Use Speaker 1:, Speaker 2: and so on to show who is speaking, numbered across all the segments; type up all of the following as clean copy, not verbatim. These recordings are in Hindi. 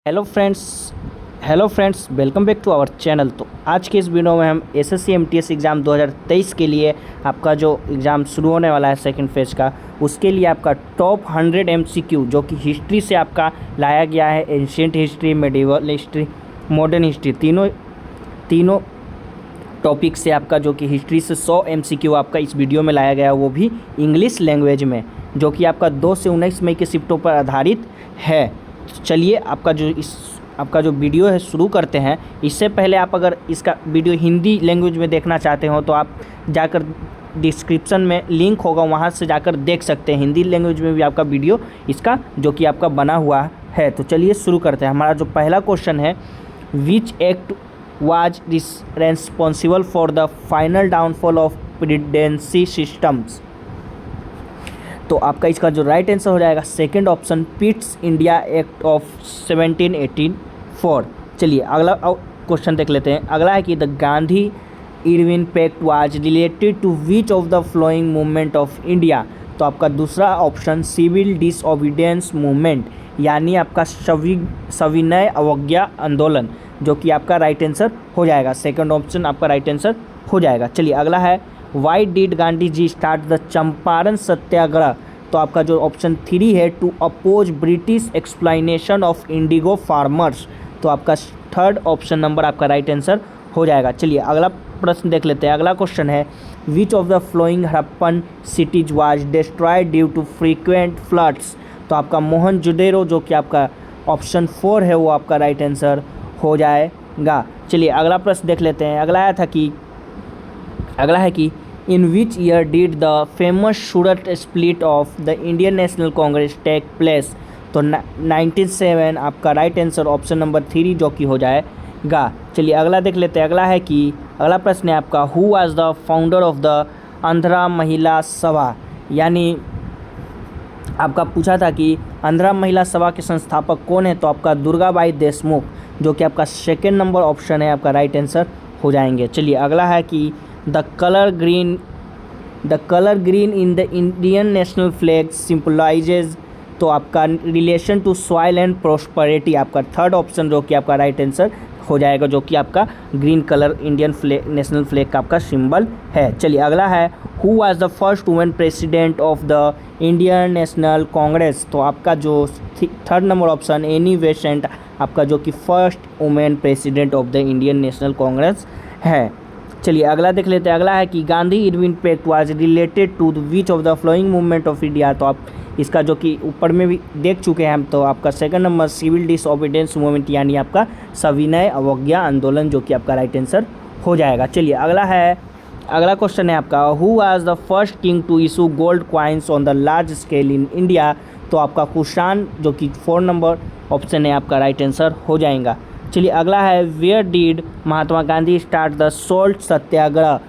Speaker 1: Hello friends welcome back to our channel. तो आज के इस वीडियो में हम एसएससी एमटीएस एग्ज़ाम 2023 के लिए आपका जो एग्ज़ाम शुरू होने वाला है सेकंड फेज़ का, उसके लिए आपका टॉप 100 एमसीक्यू जो कि हिस्ट्री से आपका लाया गया है। Ancient history, medieval history, modern history, तीनों टॉपिक से आपका जो कि हिस्ट्री से 100 एमसीक्यू आपका इस वीडियो में लाया गया है, वो भी इंग्लिश लैंग्वेज में, जो कि आपका 2 से 19 मई के शिफ्टों पर आधारित है। तो चलिए आपका जो वीडियो है शुरू करते हैं। इससे पहले आप अगर इसका वीडियो हिंदी लैंग्वेज में देखना चाहते हो तो आप जाकर डिस्क्रिप्शन में लिंक होगा, वहां से जाकर देख सकते हैं। हिंदी लैंग्वेज में भी आपका वीडियो इसका जो कि आपका बना हुआ है। तो चलिए शुरू करते हैं। हमारा जो पहला क्वेश्चन है, which act was responsible for the final downfall of presidency systems. तो आपका इसका जो राइट आंसर हो जाएगा second option, Pitt's India act of 1784। चलिए अगला क्वेश्चन देख लेते हैं। अगला है कि the Gandhi Irwin pact was related to which of the following movement of India. तो आपका दूसरा ऑप्शन सिविल डिसओबीडियंस मूवमेंट, यानी आपका सविनय अवज्ञा आंदोलन, जो कि आपका राइट आंसर हो जाएगा। सेकंड ऑप्शन आपका राइट आंसर हो जाएगा। चलिए अगला है, why did Gandhi ji start the Champaran Satyagraha. तो आपका जो ऑप्शन 3 है, to oppose British exploitation of indigo farmers. तो आपका थर्ड ऑप्शन नंबर आपका राइट आंसर हो जाएगा। चलिए अगला प्रश्न देख लेते हैं। अगला क्वेश्चन है, which of the following Harappan cities was destroyed due to frequent floods. तो आपका मोहनजोदड़ो जो कि आपका ऑप्शन 4 है वो आपका राइट आंसर हो जाएगा। चलिए अगला प्रश्न देख लेते हैं। अगला है कि in which year did the famous Surat split of the Indian National Congress take place. तो 1907 आपका राइट आंसर ऑप्शन नंबर 3 जो कि हो जाएगा। चलिए अगला देख लेते हैं। अगला प्रश्न है आपका, who was the founder of the Andhra महिला सभा। यानी आपका पूछा था कि आंध्रा महिला सभा के संस्थापक कौन है। तो आपका दुर्गाबाई देशमुख, जो कि आपका सेकेंड नंबर ऑप्शन है, आपका राइट आंसर हो जाएंगे। चलिए अगला है कि the colour green in the Indian national flag symbolises. तो आपका relation to soil and prosperity, आपका थर्ड ऑप्शन जो कि आपका राइट आंसर हो जाएगा, जो कि आपका green colour Indian flag national flag का आपका सिंबल है। चलिए अगला है, who was the first women president of the Indian National Congress. तो आपका जो third number option Annie Besant, आपका जो कि first women president of the Indian National Congress है। चलिए अगला देख लेते हैं। अगला है कि Gandhi Irwin pact was related to which of the following movement of India. तो आप इसका जो कि ऊपर में भी देख चुके हैं हम। तो आपका second number civil disobedience movement, यानी आपका सविनय अवज्ञा आंदोलन, जो कि आपका राइट आंसर हो जाएगा। चलिए अगला क्वेश्चन है आपका, who was the first king to issue gold coins on the large scale in India. तो आपका कुशान जो कि 4 नंबर ऑप्शन है, आपका राइट आंसर हो जाएगा। चलिए अगला है, where did Mahatma Gandhi start the salt Satyagraha.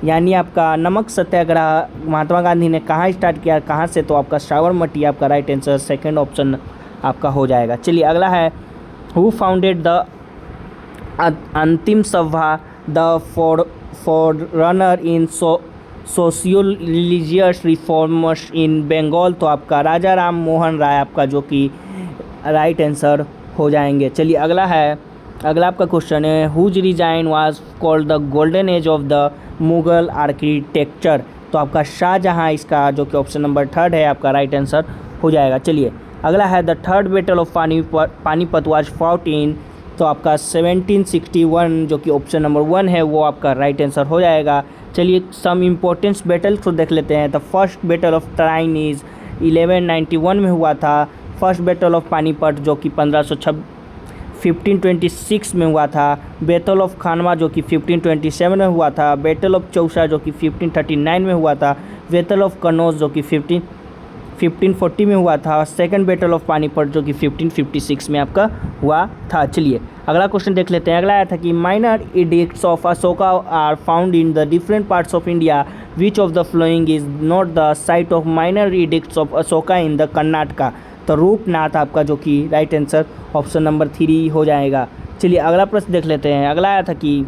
Speaker 1: यानी आपका नमक सत्याग्रह महात्मा गांधी ने कहाँ स्टार्ट किया, कहाँ से। तो आपका साबरमती, आपका राइट आंसर सेकंड ऑप्शन आपका हो जाएगा। चलिए अगला है, who founded the Atmiya Sabha the forerunner in socio religious reformers in Bengal. तो आपका राजा राम मोहन राय, आपका जो कि राइट आंसर हो जाएंगे। चलिए अगला आपका क्वेश्चन है, whose design was called the golden age of the Mughal architecture. तो आपका शाहजहाँ, इसका जो कि ऑप्शन नंबर 3 है, आपका राइट आंसर हो जाएगा। चलिए अगला है, the third battle of Panipat was fought in. तो आपका 1761 जो कि ऑप्शन नंबर 1 है, वो आपका राइट आंसर हो जाएगा। चलिए सम इम्पोर्टेंस बैटल को देख लेते हैं। The first battle of Tarain is 1191 में हुआ था। फर्स्ट बैटल ऑफ पानीपत जो कि 1526 में हुआ था। बैटल ऑफ खानवा जो कि 1527 में हुआ था। बैटल ऑफ चौसा जो कि 1539 में हुआ था। बैटल ऑफ कनौज जो कि 1540 में हुआ था। सेकंड बैटल ऑफ पानीपत जो कि 1556 में आपका हुआ था। चलिए अगला क्वेश्चन देख लेते हैं। अगला आया था कि minor edicts of Ashoka are found in the different parts of India, which of the following is not the site of minor edicts of Ashoka in the Karnataka. तो रूपनाथ, आपका जो कि राइट आंसर ऑप्शन नंबर 3 हो जाएगा। चलिए अगला प्रश्न देख लेते हैं। अगला आया था कि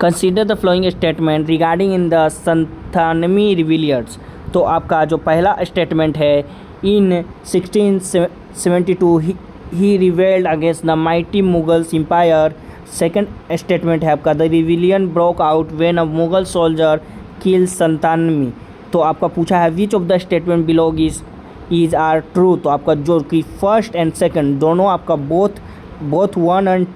Speaker 1: consider the following statement regarding in the Satnami रिविलियर्स। तो आपका जो पहला स्टेटमेंट है, in 1672 he rebelled against the mighty Mughals empire. Second statement है आपका the rebellion broke out when a Mughal soldier kill Satnami. तो आपका पूछा है which of the statement below is are true. तो आपका जो कि फर्स्ट एंड सेकंड दोनों आपका बोथ 1 एंड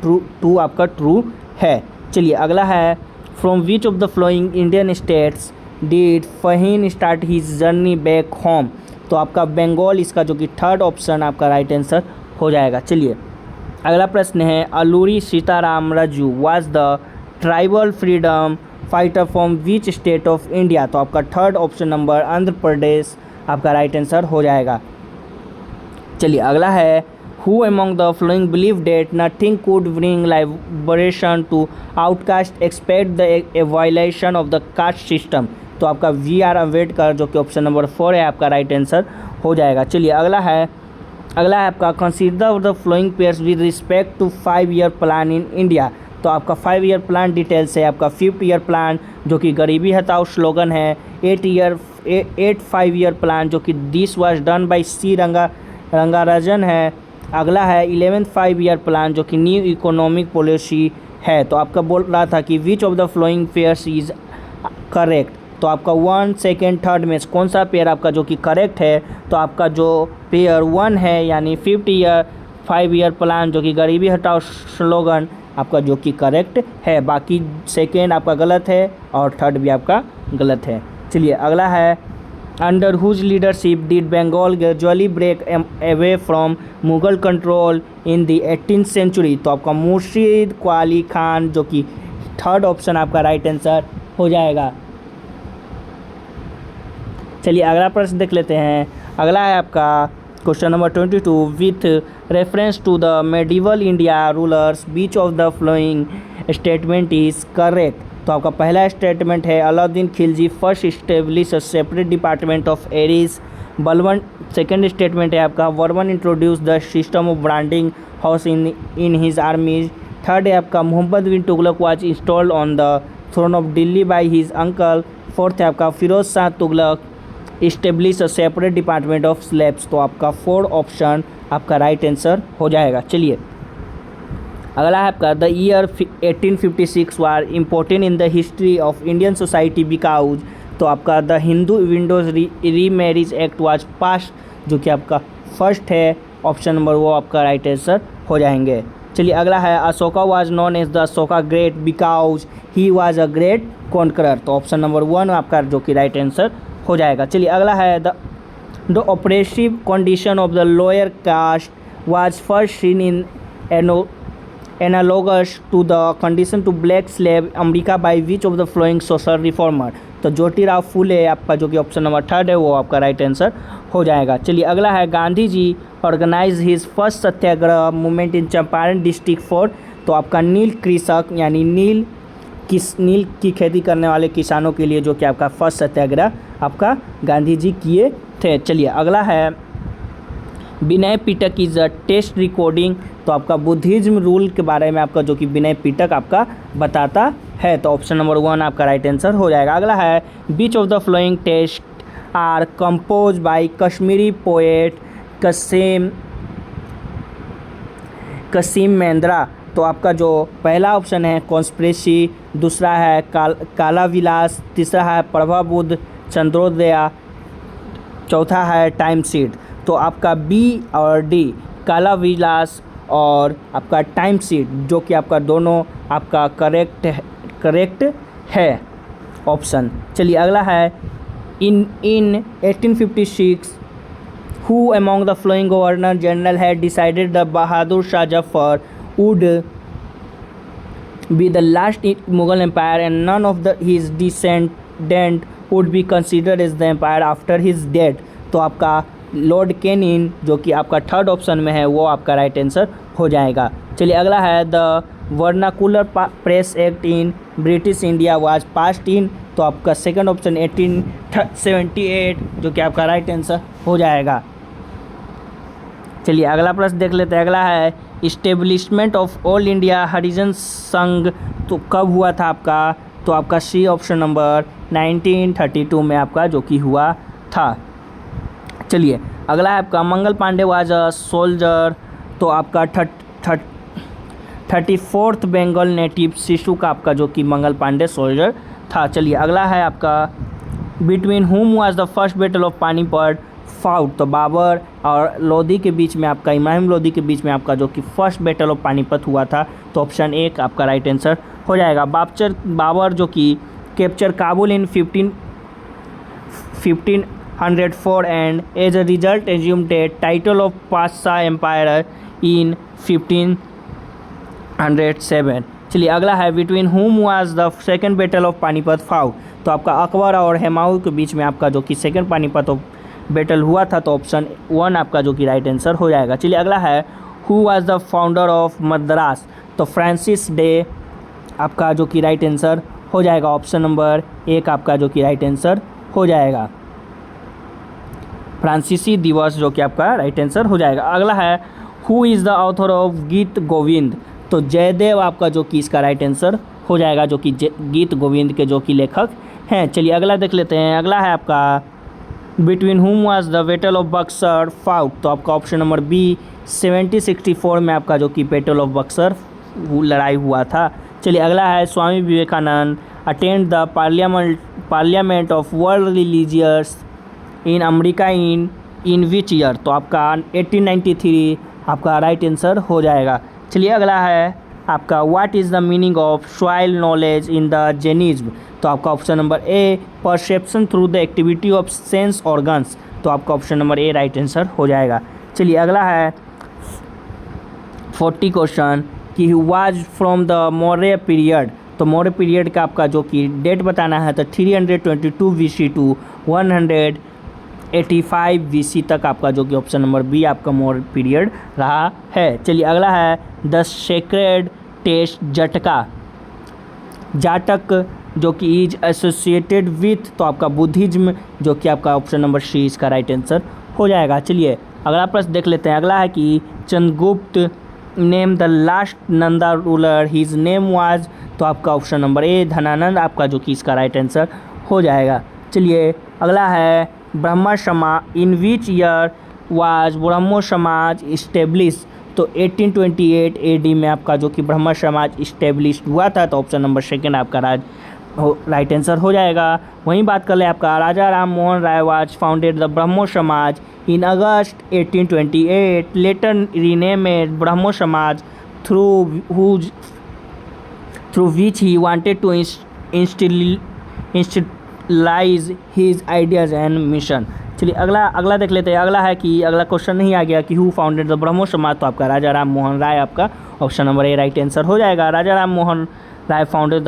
Speaker 1: 2 आपका ट्रू है। चलिए अगला है from which of the following Indian states did Fa Hien start his journey back home. तो आपका बंगाल इसका जो कि थर्ड ऑप्शन आपका राइट आंसर हो जाएगा। चलिए अगला प्रश्न है Alluri Sitarama Raju was the tribal freedom fighter from which state of India. तो आपका third option number Andhra Pradesh आपका राइट आंसर हो जाएगा। चलिए अगला है who among the following believe that nothing could bring liberation to outcast expect the violation of the caste system. तो आपका VR अम्बेडकर जो कि ऑप्शन नंबर 4 है आपका राइट आंसर हो जाएगा। चलिए अगला है आपका consider the following pairs with respect to 5 year plan in India. तो आपका 5 ईयर प्लान डिटेल्स है आपका 5th ईयर प्लान जो कि गरीबी हटाओ स्लोगन है, 8 5 ईयर प्लान जो कि दिस वाज डन बाय सी रंगाराजन है। अगला है 11th 5 ईयर प्लान जो कि न्यू इकोनॉमिक पॉलिसी है। तो आपका बोल रहा था कि विच of the following pairs is correct. तो आपका 1 2 3 में कौन सा पेयर आपका जो कि करेक्ट है। तो आपका जो पेयर 1 है यानी 5th ईयर 5 ईयर प्लान जो कि गरीबी हटाओ स्लोगन आपका जो कि करेक्ट है। बाकी सेकेंड आपका गलत है और थर्ड भी आपका गलत है। चलिए अगला है under whose leadership did Bengal gradually break away from Mughal control in the 18th century. तो आपका मुर्शीद क्वाली खान जो कि थर्ड ऑप्शन आपका राइट आंसर हो जाएगा। चलिए अगला प्रश्न देख लेते हैं। अगला है आपका question number 22 with reference to the medieval India rulers which of the following statement is correct. तो आपका पहला स्टेटमेंट है Alauddin Khilji first establish a separate department of Ariz Balban. Second statement है आपका Varman introduce the system of branding horse in his armies. Third है आपका Mohammad bin Tughlaq was installed on the throne of Delhi by his uncle. Fourth है आपका Firoz Shah Tughlaq establish a separate department of slabs. तो आपका 4 ऑप्शन आपका राइट आंसर हो जाएगा। चलिए अगला है आपका the year 1856 war important in the history of Indian society because. तो आपका द हिंदू विंडोज री मैरिज एक्ट वाज पास जो कि आपका फर्स्ट है ऑप्शन नंबर वो आपका राइट आंसर हो जाएंगे। चलिए अगला है Ashoka was known as the Ashoka great because he was a great conqueror. तो ऑप्शन नंबर 1 आपका जो कि राइट आंसर हो जाएगा। चलिए अगला है the oppressive condition of the lower caste was first seen in analogous to the condition to black slave America by which of the following social reformer. तो ज्योतिराव फूले आपका जो कि ऑप्शन नंबर 3 है वो आपका राइट आंसर हो जाएगा। चलिए अगला है Gandhi ji organise his first Satyagraha movement in Champaran district for. तो आपका नील कृषक यानी नील की खेती करने वाले किसानों के लिए जो कि आपका फर्स्ट सत्याग्रह आपका गांधी जी किए थे। चलिए अगला है Vinaya Pitaka is a test recording. तो आपका बुद्धिज्म रूल के बारे में आपका जो कि विनय पिटक आपका बताता है। तो ऑप्शन नंबर 1 आपका राइट आंसर हो जाएगा। अगला है which of the following texts are compose by Kashmiri poet Kshemendra. तो आपका जो पहला ऑप्शन है कॉन्स्पिरेसी, दूसरा है काला विलास, तीसरा है प्रभा बुद्ध चंद्रोदया, चौथा है टाइम सीट। तो आपका B और D काला विलास और आपका टाइम सीट जो कि आपका दोनों आपका करेक्ट है ऑप्शन। चलिए अगला है इन 1856 who among the flowing governor general had decided the Bahadur Shah Zafar would be the last Mughal empire and none of his descendant would be considered as the empire after his death। तो आपका लॉर्ड कैनिन जो कि आपका थर्ड ऑप्शन में है वो आपका राइट आंसर हो जाएगा। चलिए अगला है the vernacular press act in British India was passed in. तो आपका सेकंड ऑप्शन 1878 जो कि आपका राइट आंसर हो जाएगा। चलिए अगला प्रश्न देख लेते हैं। अगला है इस्टेब्लिशमेंट ऑफ ऑल इंडिया हरिजन संघ तो कब हुआ था आपका। तो आपका C ऑप्शन नंबर 1932 में आपका जो कि हुआ था। चलिए अगला है आपका Mangal Pandey was a soldier तो आपका 34th बंगाल नेटिव शिशु का आपका जो कि मंगल पांडे सोल्जर था। चलिए अगला है आपका between whom was the first battle of Panipat fought. तो बाबर और लोधी के बीच में आपका इमाम लोधी के बीच में आपका जो कि फर्स्ट बैटल ऑफ पानीपत हुआ था। तो ऑप्शन ए आपका राइट आंसर हो जाएगा। बाबर जो कि capture Kabul in 1504 and as a result assumed a title of Padshah empire in 1507। चलिए अगला है between whom was the second battle of Panipat fought. तो आपका अकबर और हुमायूं के बीच में आपका जो कि सेकेंड पानीपत बैटल हुआ था। तो ऑप्शन 1 आपका जो कि राइट आंसर हो जाएगा। चलिए अगला है who was the founder of Madras. तो फ्रांसिस डे आपका जो कि राइट आंसर हो जाएगा। ऑप्शन नंबर 1 आपका जो कि राइट आंसर हो जाएगा। फ्रांसीसी दिवस जो कि आपका राइट आंसर हो जाएगा। अगला है who is the author of गीत गोविंद। तो जयदेव आपका जो कि इसका राइट आंसर हो जाएगा, जो कि गीत गोविंद के जो कि लेखक हैं। चलिए अगला देख लेते हैं। अगला है आपका between whom was the battle of Buxar fought. तो आपका ऑप्शन नंबर बी 1764 में आपका जो कि बैटल ऑफ बक्सर लड़ाई हुआ था। चलिए अगला है Swami Vivekananda attend the parliament of world religious in America in which year. तो आपका 1893 आपका राइट आंसर हो जाएगा। चलिए अगला है आपका what is the meaning of soil knowledge in the Jainism. तो आपका option number A perception through the activity of sense organs. तो आपका option number A right answer हो जाएगा। चलिए अगला है 40 क्वेश्चन कि was from the Maurya period. तो मौर्य पीरियड का आपका जो कि डेट बताना है। तो 322 BC टू 185 BC तक आपका जो कि ऑप्शन नंबर बी आपका मौर्य पीरियड रहा है। चलिए अगला है द सेक्रेड टेस्ट जाटक जो कि इज एसोसिएटेड विथ। तो आपका बुद्धिज्म जो कि आपका ऑप्शन नंबर सी इसका राइट आंसर हो जाएगा। चलिए अगला प्रश्न देख लेते हैं। अगला है कि Chandragupta name the last Nanda ruler his name was. तो आपका ऑप्शन नंबर ए धनानंद आपका जो कि इसका राइट आंसर हो जाएगा। चलिए अगला है ब्रह्म समाज इन विच ईयर वाज ब्रह्मो समाज इस्टेब्लिश। तो 1828 AD में आपका जो कि ब्रह्म समाज इस्टेब्लिश हुआ था। तो ऑप्शन नंबर सेकेंड आपका राइट आंसर हो जाएगा। वहीं बात कर ले आपका Raja Ram Mohan Roy was founded the Brahmo Samaj in August 1828 later renamed Brahmo Samaj through which he wanted to institutionalise his ideas and mission. चलिए अगला देख लेते हैं। अगला है कि अगला क्वेश्चन नहीं आ गया कि हु फाउंडेड द ब्रह्मो समाज। तो आपका राजा राम मोहन राय आपका option number A right answer हो जाएगा। Raja Ram Mohan Roy founded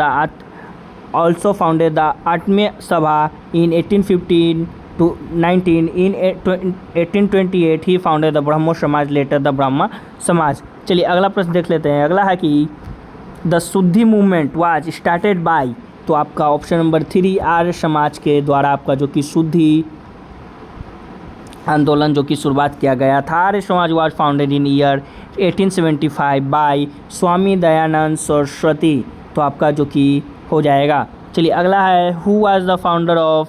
Speaker 1: the Atmiya Sabha in 1815 to 19 in 1828 he founded the Brahmo Samaj later the Brahma समाज। चलिए अगला प्रश्न देख लेते हैं। अगला है कि द शुद्धि मूवमेंट वाज स्टार्टेड बाय। तो आपका ऑप्शन नंबर 3 आर्य समाज के द्वारा आपका जो कि शुद्धि आंदोलन जो कि शुरुआत किया गया था। Arya Samaj was founded in year 1875 by Swami Dayanand Saraswati. तो आपका जो कि हो जाएगा। चलिए अगला है who was the founder of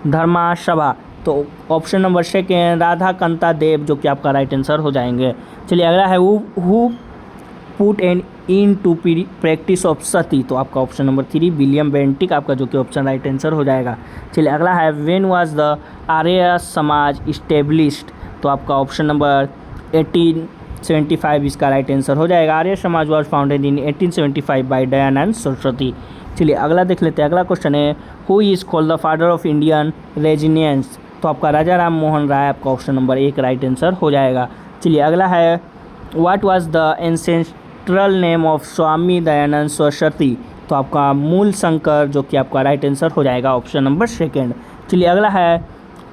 Speaker 1: Dharma Sabha. तो option number second Radha Kanta Deb जो कि आपका राइट आंसर हो जाएंगे। चलिए अगला है who put an end to practice of sati. तो आपका ऑप्शन नंबर 3 विलियम बेंटिक आपका जो कि ऑप्शन राइट आंसर हो जाएगा। चलिए अगला है व्हेन वाज द आर्य समाज इस्टेब्लिश्ड। तो आपका ऑप्शन नंबर 1875 इसका राइट आंसर हो जाएगा। Arya Samaj was founded in 1875 by Dayanand Saraswati. चलिए अगला देख लेते हैं। अगला क्वेश्चन है who is called the father of Indian renaissance. तो आपका राजा राम मोहन राय आपका ऑप्शन नंबर 1 राइट आंसर हो जाएगा। चलिए अगला है what was the ancestral name of Swami Dayanand Saraswati. तो आपका मूल शंकर जो कि आपका राइट आंसर हो जाएगा ऑप्शन नंबर सेकेंड। चलिए अगला है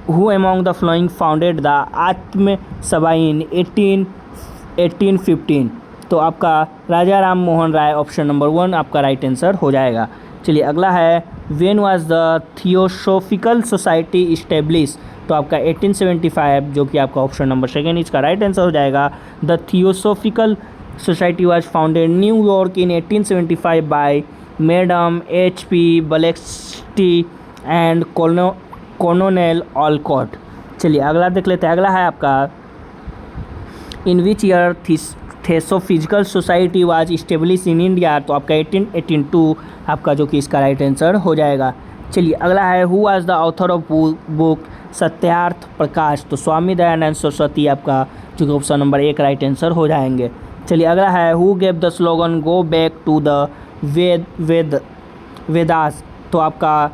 Speaker 1: who among the following founded the Atmiya Sabha in 1815। तो आपका राजा राम मोहन राय ऑप्शन नंबर 1 आपका राइट आंसर हो जाएगा। चलिए अगला है when was the theosophical society establish. तो आपका 1875 जो कि आपका ऑप्शन नंबर सेकेंड इसका राइट आंसर हो जाएगा। The theosophical society was founded New York in 1875 by madam HP Blavatsky and colonel Olcott. चलिए अगला देख लेते हैं। अगला है आपका in which year theosophical society was establish in India, तो आपका 1882 आपका जो कि इसका राइट आंसर हो जाएगा। चलिए अगला है who was the author of book Satyarth Prakash, तो स्वामी दयानंद सरस्वती आपका जो कि ऑप्शन नंबर 1 राइट आंसर हो जाएंगे। चलिए अगला है who gave the slogan go back to the Vedas, तो आपका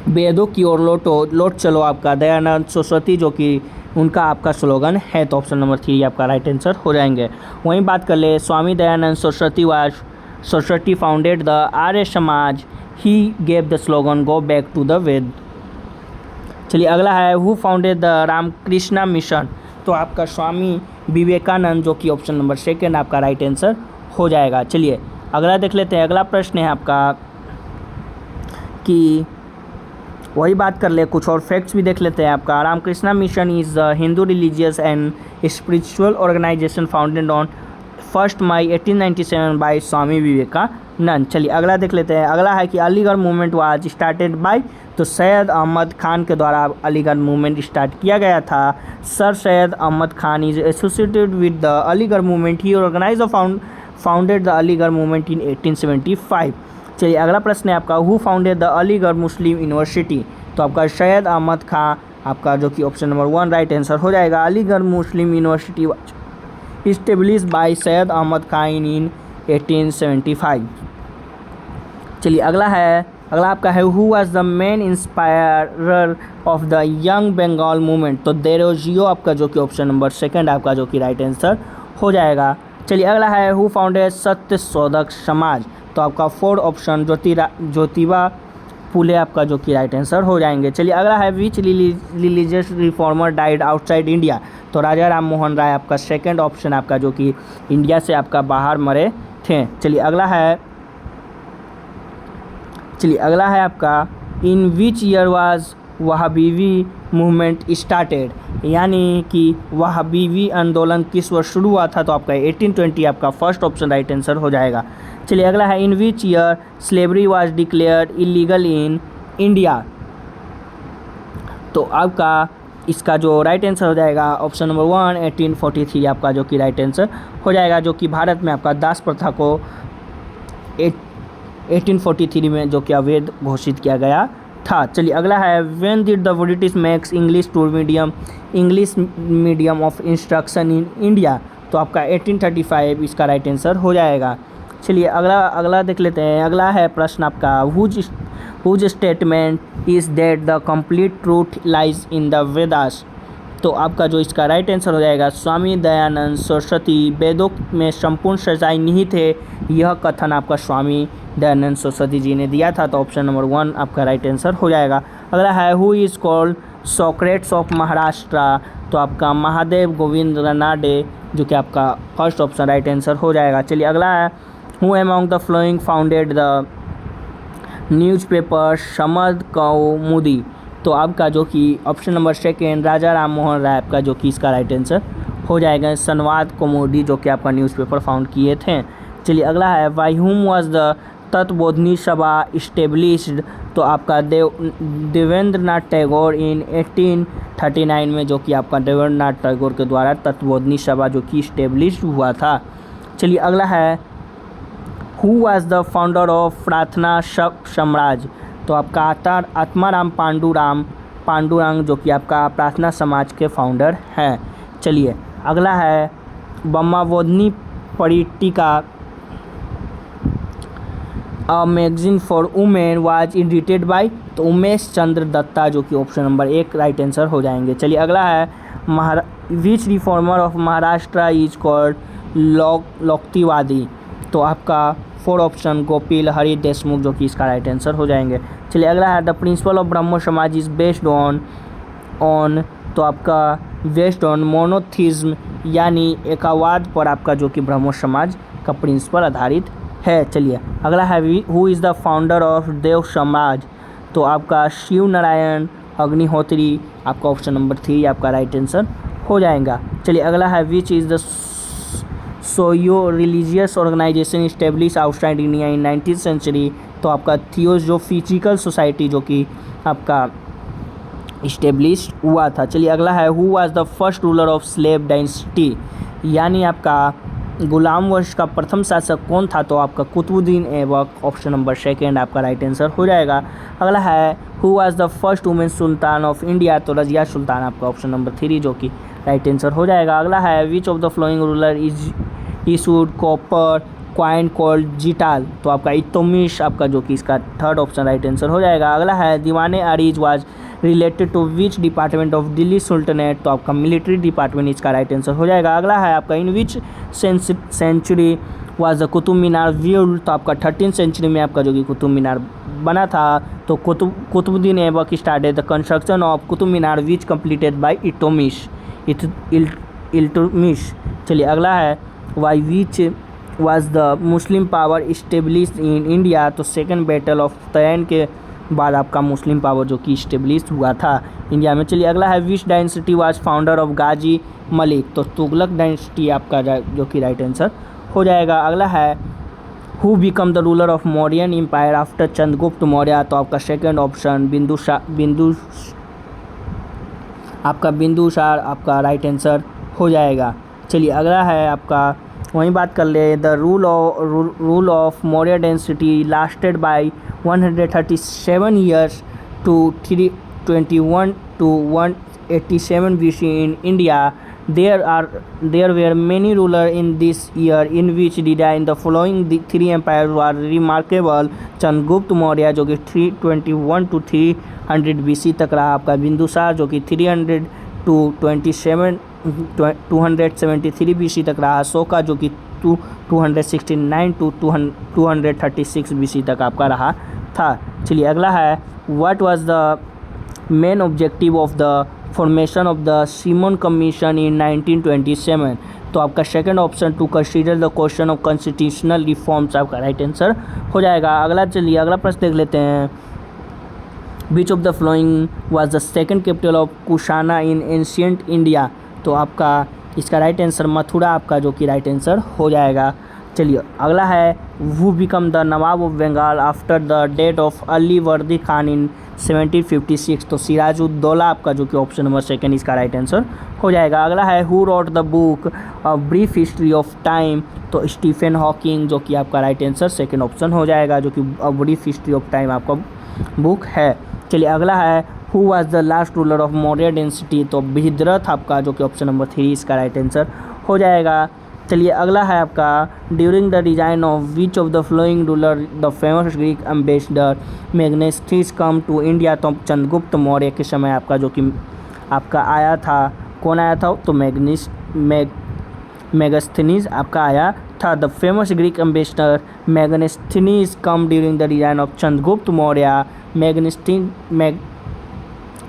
Speaker 1: वेदों की ओर लौट चलो आपका दयानंद सरस्वती जो कि उनका आपका स्लोगन है, तो ऑप्शन नंबर 3 आपका राइट आंसर हो जाएंगे। वहीं बात कर ले Swami Dayanand Saraswati founded the Arya Samaj, he gave the slogan go back to the Veda. चलिए अगला है who founded the Ramakrishna mission, तो आपका स्वामी विवेकानंद जो कि ऑप्शन नंबर 2 आपका राइट आंसर हो जाएगा। चलिए अगला देख लेते हैं। अगला प्रश्न है आपका कि वही बात कर ले, कुछ और फैक्ट्स भी देख लेते हैं आपका। Ramakrishna mission is the Hindu religious and spiritual organisation founded on 1 May 1897 by Swami Vivekananda. चलिए अगला देख लेते हैं। अगला है कि Aligarh movement was started by, तो सैयद अहमद खान के द्वारा अलीगढ़ मूवमेंट स्टार्ट किया गया था। Sir Syed Ahmad Khan is associated with the Aligarh movement, he organise founded the Aligarh movement in 1875। चलिए अगला प्रश्न है आपका who founded the Aligarh Muslim University, तो आपका सैयद अहमद खान आपका जो कि ऑप्शन नंबर 1 राइट आंसर हो जाएगा। Aligarh Muslim university establish by Syed Ahmad Khan in 1875। चलिए अगला आपका है who was the main inspirer of the young Bengal movement, तो देरोजियो आपका जो कि ऑप्शन नंबर 2 आपका जो कि राइट आंसर हो जाएगा। चलिए अगला है हु फाउंडेड सत्य शोधक समाज, तो आपका 4 ऑप्शन ज्योतिबा फुले आपका जो कि राइट आंसर हो जाएंगे। चलिए अगला है which religious reformer died outside India, तो राजा राम मोहन राय आपका 2 ऑप्शन आपका जो कि इंडिया से आपका बाहर मरे थे। चलिए अगला है आपका in which year was Wahabi movement started, यानी कि वहाबीवी आंदोलन किस वर्ष शुरू हुआ था, तो आपका 1820 आपका फर्स्ट ऑप्शन राइट आंसर हो जाएगा। चलिए अगला है in which year slavery was declared illegal in India, तो आपका इसका जो राइट आंसर हो जाएगा ऑप्शन नंबर 1 1843 आपका जो कि राइट आंसर हो जाएगा, जो कि भारत में आपका दास प्रथा को 1843 में जो कि अवैध घोषित किया गया था। चलिए अगला है when did the British makes English medium of instruction in India, तो आपका 1835 इसका राइट आंसर हो जाएगा। चलिए अगला देख लेते हैं। अगला है प्रश्न आपका whose statement is that the complete truth lies in the Vedas, तो आपका जो इसका राइट आंसर हो जाएगा स्वामी दयानंद सरस्वती वेदों में संपूर्ण सच्चाई निहित है, यह कथन आपका स्वामी दयानंद सरस्वती जी ने दिया था, तो ऑप्शन नंबर 1 आपका राइट आंसर हो जाएगा। अगला है who is called Socrates of Maharashtra, तो आपका महादेव गोविंद रानाडे जो कि आपका फर्स्ट ऑप्शन राइट आंसर हो जाएगा। चलिए अगला है who among the following founded the newspaper Sambad Kaumudi, तो आपका जो कि ऑप्शन नंबर 2 राजा राम मोहन राय आपका जो कि इसका राइट आंसर हो जाएगा। संवाद कौमुदी जो कि आपका न्यूज़पेपर फाउंड किए थे। चलिए अगला है by whom was the Tattvabodhini सभा इस्टेब्लिश्ड, तो आपका देवेंद्रनाथ टैगोर इन 1839 में जो कि आपका देवेंद्रनाथ टैगोर के द्वारा तत्वबोधिनी सभा जो कि इस्टेब्लिश हुआ था। चलिए अगला है who was the founder of प्रार्थना साम्राज्य, तो आपका आत्माराम पांडुरंग जो कि आपका प्रार्थना समाज के फाउंडर हैं। चलिए अगला है Brahmabodhini Patrika a magazine for women was edited by, तो उमेश चंद्र दत्ता जो कि ऑप्शन नंबर 1 राइट आंसर हो जाएंगे। चलिए अगला है which reformer of Maharashtra is called Lokhitwadi, तो आपका 4 ऑप्शन गोपिल हरि देशमुख जो कि इसका राइट आंसर हो जाएंगे। चलिए अगला है द प्रिंसिपल ऑफ ब्रह्मो समाज इज बेस्ड ऑन तो आपका बेस्ड ऑन मोनोथिज्म, यानी एकवाद पर आपका जो कि ब्रह्मो समाज का प्रिंसिपल आधारित है। चलिए अगला है who is the founder of Dev Samaj, तो आपका शिव नारायण अग्निहोत्री आपका ऑप्शन नंबर 3 आपका राइट आंसर हो जाएगा। चलिए अगला है which is the socio religious organisation establish outside India in 19th century, तो आपका थियोसॉफिकल सोसाइटी जो कि आपका इस्टेब्लिश हुआ था। चलिए अगला है, who was the first ruler of slave dynasty, यानी आपका गुलाम वंश का प्रथम शासक कौन था? तो आपका Qutubuddin Aibak, option number second आपका राइट आंसर हो जाएगा। अगला है, who was the first women sultan of India, तो रजिया सुल्तान आपका ऑप्शन नंबर 3 जो कि राइट आंसर हो जाएगा। अगला है, which of the following ruler is issued copper coin called jital, तो आपका इल्तुतमिश आपका जो कि इसका थर्ड ऑप्शन राइट आंसर हो जाएगा। अगला है, Diwan-e Arz was related to which department of Delhi sultanate, तो आपका मिलिट्री डिपार्टमेंट इसका राइट आंसर हो जाएगा। अगला है आपका, in which century was the Qutub Minar built, तो आपका 13th सेंचुरी में आपका जो कि कुतुब मीनार बना था। तो Qutubuddin Aibak started the construction of Qutub Minar which completed by Iltutmish. चलिए अगला है, why which was the Muslim power establish in India, तो सेकेंड बैटल ऑफ तैन के बाद आपका मुस्लिम पावर जो कि इस्टेब्लिश हुआ था इंडिया में। चलिए अगला है, which dynasty was founder of Ghazi Malik, तो तुगलक डायनेस्टी आपका जो कि राइट आंसर हो जाएगा। अगला है, who become the ruler of Mauryan empire after Chandragupta Maurya, तो आपका सेकेंड ऑप्शन बिंदुसार आपका राइट आंसर हो जाएगा। चलिए अगला है आपका, वहीं बात कर ले, the rule of Maurya dynasty lasted by 137 years to 321 to 187 BC in India. There were many rulers in this year in which in the following the three empires were remarkable. Chandragupta Maurya जो कि 321 to 300 BC तक रहा, आपका बिंदुसार जो कि 300 to 273 BC तक रहा, अशोका जो कि 269 to 236 BC तक आपका रहा था। चलिए अगला है, what was the main objective of the formation of the Simon commission in 1927, तो आपका second option to consider the question of constitutional reforms आपका राइट आंसर हो जाएगा। अगला चलिए अगला प्रश्न देख लेते हैं, which of the following was the second capital of Kushana in ancient India, तो आपका इसका राइट आंसर मथुरा आपका जो कि राइट आंसर हो जाएगा। चलिए अगला है, who become the Nawab of Bengal after the death of Ali Vardi Khan in 1756, तो सिराजुद्दौला आपका जो कि ऑप्शन नंबर सेकेंड इसका राइट आंसर हो जाएगा। अगला है, who wrote the book brief history of time, तो स्टीफन हॉकिंग जो कि आपका राइट आंसर सेकेंड ऑप्शन हो जाएगा, जो कि ब्रीफ हिस्ट्री ऑफ टाइम आपका बुक है। चलिए अगला है, who was the last ruler of Maurya dynasty, तो बृहद्रथ आपका जो कि ऑप्शन नंबर 3 इसका राइट आंसर हो जाएगा। चलिए अगला है आपका, during the design of which of the following ruler the famous Greek ambassador Megasthenes come to India, तो चंद्रगुप्त मौर्य के समय आपका जो कि आपका आया था, कौन आया था? तो मैगस्थनीज आपका आया था। The famous Greek ambassador Megasthenes come during the design of Chandragupta Maurya.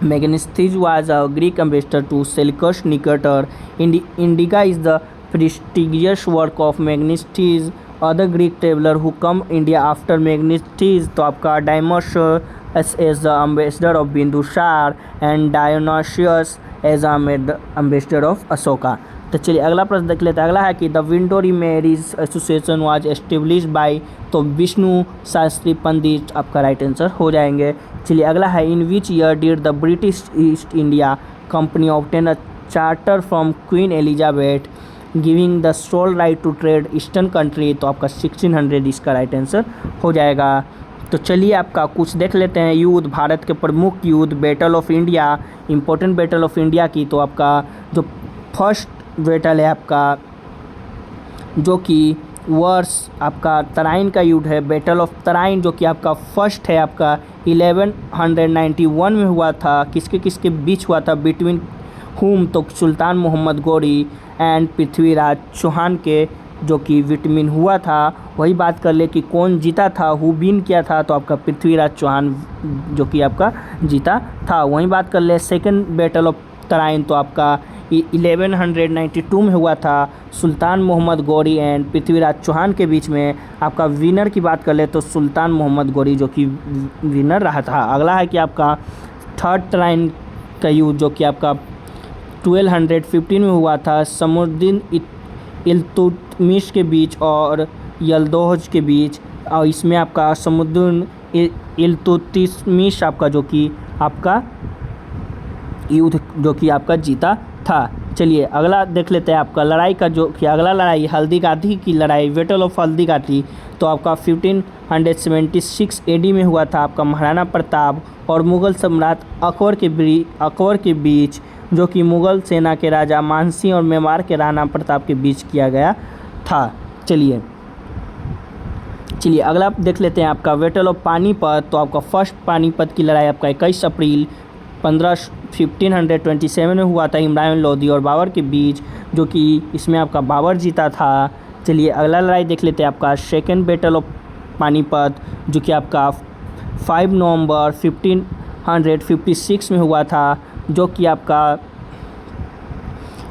Speaker 1: Megasthenes was a Greek ambassador to Seleucus Nicator. Indica is the prestigious work of Megasthenes. Other Greek traveler who come India after Megasthenes, तो आपका Dionysius as the ambassador of Bindusar and Dionysius as ambassador of Ashoka। तो चलिए अगला प्रश्न देख लेते हैं। अगला है कि the window marriage association was establish by, तो विष्णु शास्त्री पंडित आपका राइट आंसर हो जाएंगे। चलिए अगला है, in which year did the British East India Company obtain a charter from Queen Elizabeth giving the sole right to trade eastern country, तो आपका 1600 इसका राइट आंसर हो जाएगा। तो चलिए आपका कुछ देख लेते हैं युद्ध, भारत के प्रमुख युद्ध, battle of India, important battle of India की। तो आपका जो फर्स्ट बैटल है आपका जो कि वर्ष आपका तराइन का युद्ध है, बैटल ऑफ तराइन जो कि आपका फर्स्ट है आपका 1191 में हुआ था। किसके किसके बीच हुआ था? बिटवीन हुम, तो सुल्तान मोहम्मद गौरी एंड पृथ्वीराज चौहान के जो कि विटमिन हुआ था। वही बात कर ले कि कौन जीता था, हु विन किया था, तो आपका पृथ्वीराज चौहान जो कि आपका जीता था। वही बात कर ले सेकंड बैटल ऑफ तराइन, तो आपका 1192 में हुआ था, सुल्तान मोहम्मद गौरी एंड पृथ्वीराज चौहान के बीच में। आपका विनर की बात कर ले तो सुल्तान मोहम्मद गौरी जो कि विनर रहा था। अगला है कि आपका थर्ड तराइन का युद्ध जो कि आपका 1215 में हुआ था, समुद्दीन इल्तुतमिश के बीच और यल्दौज के बीच, और इसमें आपका समुद्दीन इल्तुतमिश आपका जो कि आपका युद्ध जो कि आपका जीता था। चलिए अगला देख लेते हैं आपका लड़ाई का, जो कि अगला लड़ाई हल्दीघाटी की लड़ाई, बैटल ऑफ हल्दीघाटी। तो आपका 1576 एडी में हुआ था आपका महाराणा प्रताप और मुग़ल सम्राट अकबर के बीच, जो कि मुग़ल सेना के राजा मानसिंह और मेवाड़ के राणा प्रताप के बीच किया गया था। चलिए अगला देख लेते हैं आपका बैटल ऑफ पानीपत। तो आपका फर्स्ट पानीपत की लड़ाई आपका 21 अप्रैल 1527 में हुआ था इमरान लोदी और बाबर के बीच, जो कि इसमें आपका बाबर जीता था। चलिए अगला लड़ाई देख लेते हैं आपका सेकेंड बैटल ऑफ पानीपत, जो कि आपका 5 नवंबर 1556 में हुआ था, जो कि आपका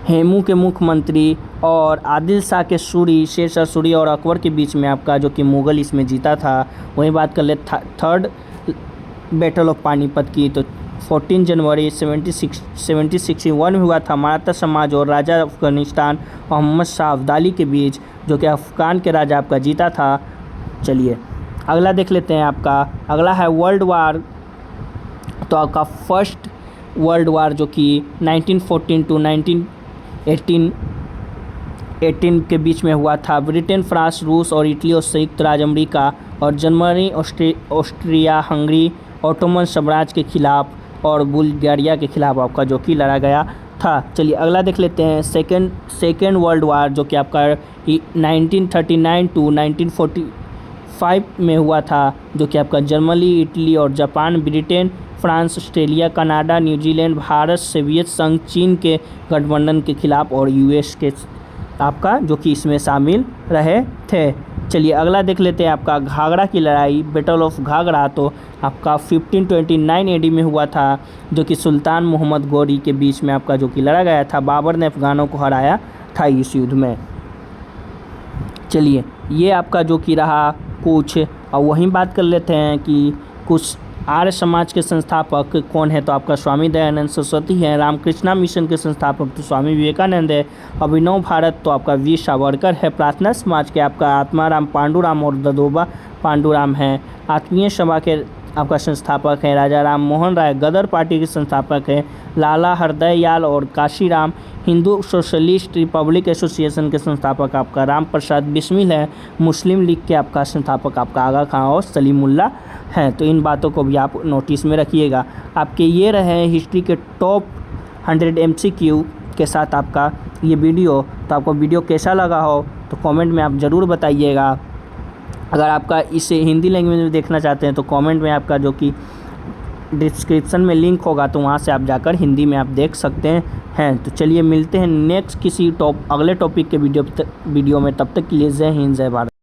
Speaker 1: हेमू के मुख्यमंत्री और आदिल शाह के सूरी शेरशाह सूरी और अकबर के बीच में आपका, जो कि मुग़ल इसमें जीता था। वहीं बात कर ले थर्ड बैटल ऑफ पानीपत की। तो 14 जनवरी 1761 में हुआ था मराठा समाज और राजा अफ़गानिस्तान मोहम्मद शाह अब्दाली के बीच, जो कि अफ़गान के राजा आपका जीता था। चलिए अगला देख लेते हैं आपका, अगला है वर्ल्ड वार। तो आपका फर्स्ट वर्ल्ड वार, जो कि 1914 टू 1918 के बीच में हुआ था। ब्रिटेन, फ्रांस, रूस और इटली और संयुक्त राज्य अमेरिका और जर्मनी, ऑस्ट्रिया, हंगरी, ऑटोमन साम्राज्य के खिलाफ और बुल्गारिया के खिलाफ आपका जो कि लड़ा गया था। चलिए अगला देख लेते हैं सेकेंड वर्ल्ड वार, जो कि आपका 1939 टू 1945 में हुआ था, जो कि आपका जर्मनी, इटली और Japan, Britain, France, Australia, Canada, New Zealand, Bharat, Soviet संघ, चीन के गठबंधन के खिलाफ और यूएस के आपका जो कि इसमें शामिल रहे थे। चलिए अगला देख लेते हैं आपका घाघरा की लड़ाई, बैटल ऑफ घाघरा। तो आपका 1529 एडी में हुआ था, जो कि सुल्तान मोहम्मद गौरी के बीच में आपका जो कि लड़ा गया था। बाबर ने अफ़गानों को हराया था इस युद्ध में। चलिए ये आपका जो कि रहा कुछ, और वहीं बात कर लेते हैं कि कुछ आर्य समाज के संस्थापक कौन है। तो आपका स्वामी दयानंद सरस्वती हैं। रामकृष्णा मिशन के संस्थापक तो स्वामी विवेकानंद है। अभिनव भारत तो आपका वीर सावरकर है। प्रार्थना समाज के आपका आत्माराम पांडुराम और ददोबा पांडुराम हैं। आत्मीय सभा के आपका संस्थापक हैं राजा राम मोहन राय। गदर पार्टी के संस्थापक हैं लाला हरदयाल और Kashiram. Hindu socialist Republic association के संस्थापक आपका राम प्रसाद बिस्मिल है। मुस्लिम लीग के आपका संस्थापक आपका आगा खां और सलीमुल्लाह हैं। तो इन बातों को भी आप नोटिस में रखिएगा। आपके ये रहे हिस्ट्री के टॉप 100 MCQ के साथ आपका ये वीडियो। तो आपको वीडियो कैसा लगा हो तो कमेंट में आप ज़रूर बताइएगा। अगर आपका इसे हिंदी लैंग्वेज में देखना चाहते हैं तो कमेंट में आपका जो कि डिस्क्रिप्शन में लिंक होगा, तो वहाँ से आप जाकर हिंदी में आप देख सकते हैं। तो चलिए मिलते हैं नेक्स्ट किसी अगले टॉपिक के वीडियो में। तब तक के लिए जय हिंद, जय भारत।